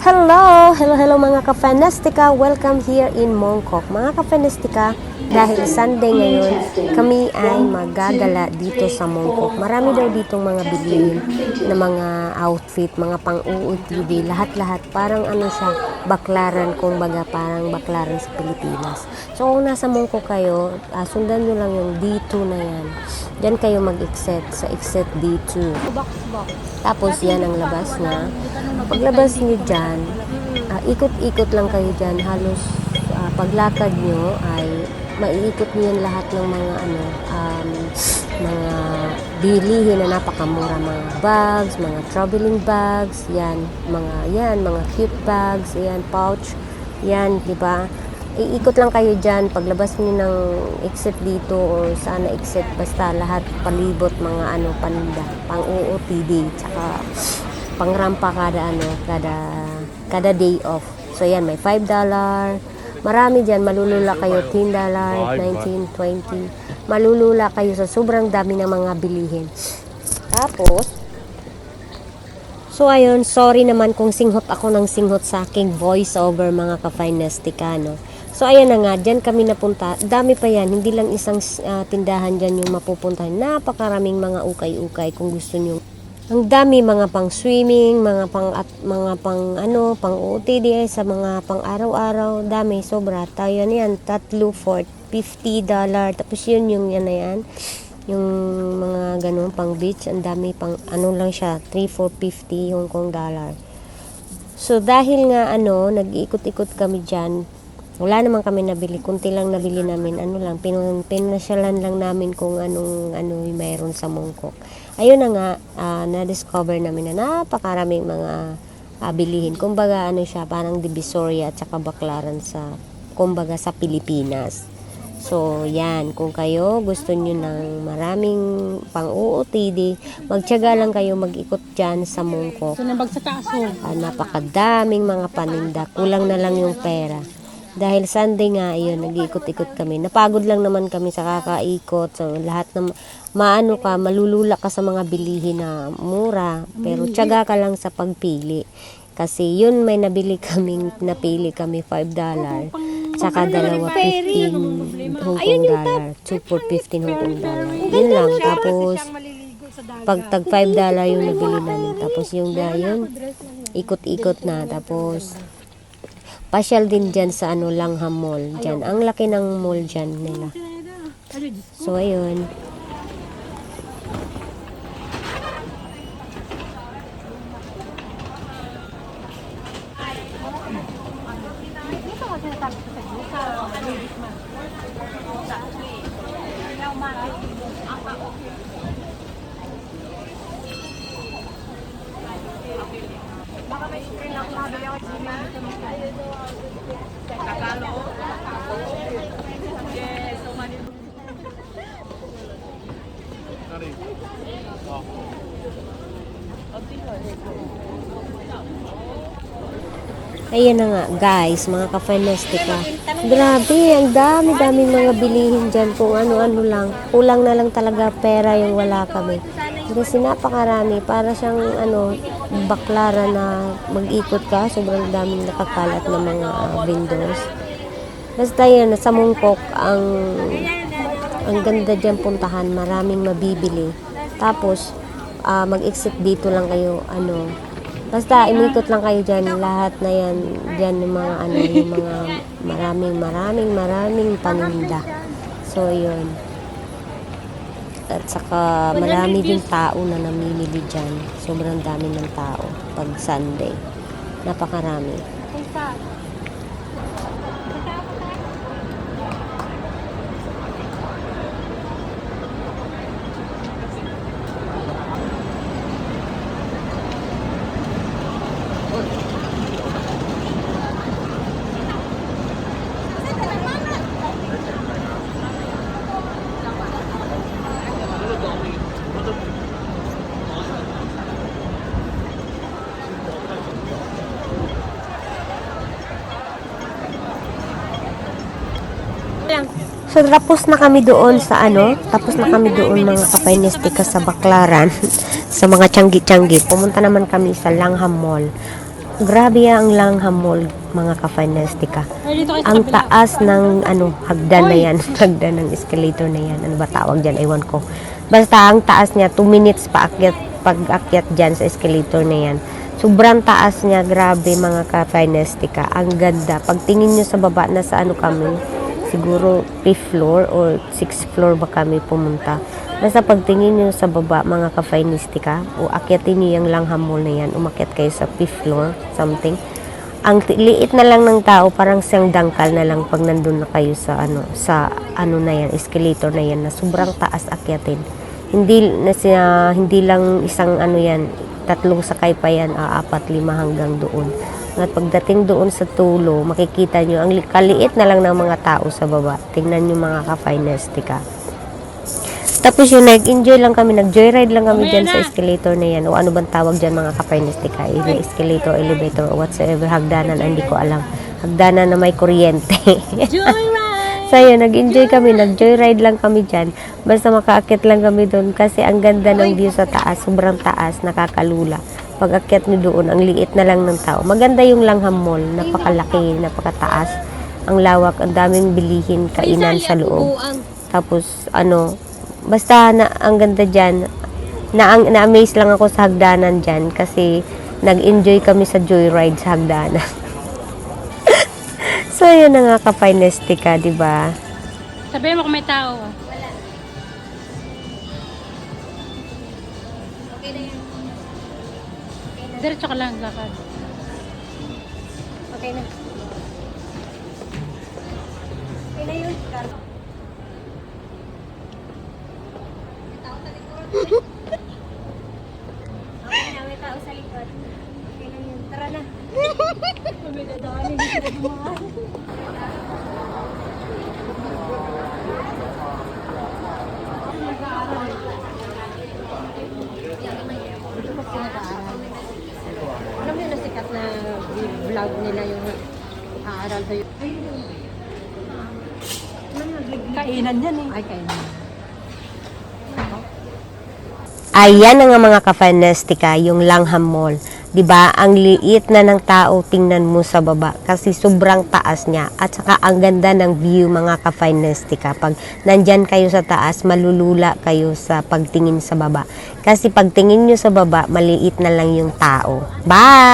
Hello mga ka-Fenestica. Welcome here in Mongkok. Mga ka-Fenestica, dahil Sunday ngayon, kami ay magagala dito sa Mongkok. Marami daw ditong mga bilihin na mga outfit, mga pang-UOTD, lahat-lahat. Parang ano siya, baklaran, kumbaga parang baklaran sa Pilipinas. So kung nasa Mongkok kayo, sundan nyo lang yung D2 na yan. Diyan kayo mag-exit sa exit D2. Tapos yan ang labas na. Paglabas nyo dyan, ikot-ikot lang kayo dyan. Halos paglakad nyo ay maiikot nyo yan lahat ng mga mga bilihin na napakamura, mga bags, mga traveling bags, mga cute bags, yan, pouch, yan, di ba? Iikot lang kayo dyan, paglabas niyo ng exit dito o saan na exit, basta lahat palibot mga paninda, pang OOTD, tsaka pang rampa kada day off. So yan, may $5, marami dyan, malulula kayo, $10, 19, 20, malulula kayo sa sobrang dami ng mga bilihin. Tapos, so ayun, sorry naman kung singhot ako ng singhot sa aking voiceover mga ka-Finestica, no? So ayan na nga, dyan kami napunta. Dami pa yan, hindi lang isang tindahan dyan yung mapupuntahan. Napakaraming mga ukay-ukay kung gusto nyo. Ang dami, mga pang swimming, mga pang OOTD, sa mga pang araw-araw, dami, sobra. Tayo yan, tatlo for $50. Tapos yun yung yan na yan. Yung mga ganun, pang beach, ang dami, pang lang siya, 3 for $50 Hong Kong dollar. So dahil nga nag-iikot-ikot kami dyan, wala naman kami nabili, kunti lang nabili namin, pinasyalan lang namin kung anong mayroon sa Mongkok. Ayun na nga, na-discover namin na napakaraming mga bilihin. Kumbaga siya, parang Divisoria at saka baklaran sa Pilipinas. So, yan. Kung kayo gusto nyo ng maraming pang-UOTD, magtiyaga lang kayo mag-ikot dyan sa Mongkok. Napakadaming mga paninda. Kulang na lang yung pera. Dahil Sunday nga, nag-iikot-ikot kami. Napagod lang naman kami sa kakaikot. So, lahat na malulula ka sa mga bilihin na mura. Pero tiyaga ka lang sa pagpili. Kasi yun, may napili kami $5. Tsaka dalawa, 15 Hong Kong dollar. 2 for 15 Hong Kong dollar. Yun lang. Tapos, pag tag $5 yung nabili namin. Tapos yung ikot-ikot na. Tapos, pasyal din dyan sa Langham Mall. Dyan. Ang laki ng mall dyan nila. So, ayun. Ayan na nga guys, mga ka-Finestica. Grabe, ang dami-daming mga bilihin dyan kung ano-ano lang. Kulang na lang talaga pera yung wala kami. Kasi napakarami, para siyang baklara na mag-ikot ka. Sobrang daming nakakalat na mga vendors. Basta yan, sa Mongkok, ang ganda dyan puntahan, maraming mabibili. Tapos, mag-exit dito lang kayo, basta inikot lang kayo dyan, lahat na yan, dyan yung mga yung mga maraming paninda. So, yun. At saka, marami din tao na namimili dyan. Sobrang dami ng tao pag Sunday. Napakarami. So, tapos na kami doon mga ka-Finestica sa Baklaran, sa mga tiyanggi-tiyanggi. Pumunta naman kami sa Langham Mall. Grabe ang Langham Mall, mga ka-Finestica. Ay, dito kayo sa Ang kabila. taas ng hagdan na yan, hagdan ng escalator na yan. Ano ba tawag dyan? Ewan ko. Basta ang taas niya, 2 minutes pag-akyat dyan sa escalator na yan. Sobrang taas niya, grabe mga ka-Finestica. Ang ganda. Pagtingin nyo sa baba, nasa ano kami, siguro 5th floor or 6th floor ba kami pumunta. Basta pagtingin nyo sa baba, mga ka-Finestica, o akyatin nyo yung Langham Mall na yan, umakyat kayo sa 5th floor, something. Ang liit na lang ng tao, parang siyang dangkal na lang pag nandun na kayo sa ano na yan, escalator na yan, na sobrang taas akyatin. Hindi lang isang ano yan, 3 sakay pa yan, 4, 5 hanggang doon. At pagdating doon sa tulo, makikita nyo, ang kaliit na lang ng mga tao sa baba. Tingnan nyo mga ka-Finestica. Tapos yun, nag-enjoy lang kami, nag-joyride lang kami dyan sa escalator na yan. O ano bang tawag dyan mga ka-Finestica? Escalator, elevator, or whatsoever, hagdanan, hindi ko alam. Hagdanan na may kuryente. Joyride! So yun, nag-enjoy kami, nag-joyride lang kami dyan. Basta makaakit lang kami doon kasi ang ganda ng view sa taas, sobrang taas, nakakalula. Pag akyat nyo doon, ang liit na lang ng tao. Maganda yung Langham Mall, napakalaki, napakataas. Ang lawak, ang daming bilihin, kainan sa loob. Tapos basta ang ganda dyan. Na-amaze lang ako sa hagdanan dyan kasi nag-enjoy kami sa joyride sa hagdanan. So, yun na nga ka-Finestica, di ba? Sabihin mo kung may tao. Diretso ka lang, lakad. Okay na. Okay na yun. Okay na, may tao sa likod. Okay na yun. Tara na. May dadaan, hindi sila dumaan. Alam mo yun na sikat na vlog nila yung aaral tayo. Kainan yan eh. Ay, kainan. Ayan na nga mga ka-Finestica, yung Langham Mall. 'Di ba? Ang liit na ng tao, tingnan mo sa baba kasi sobrang taas niya. At saka ang ganda ng view mga ka-Finestica. Pag nandyan kayo sa taas, malulula kayo sa pagtingin sa baba. Kasi pagtingin nyo sa baba, maliit na lang yung tao. Bye!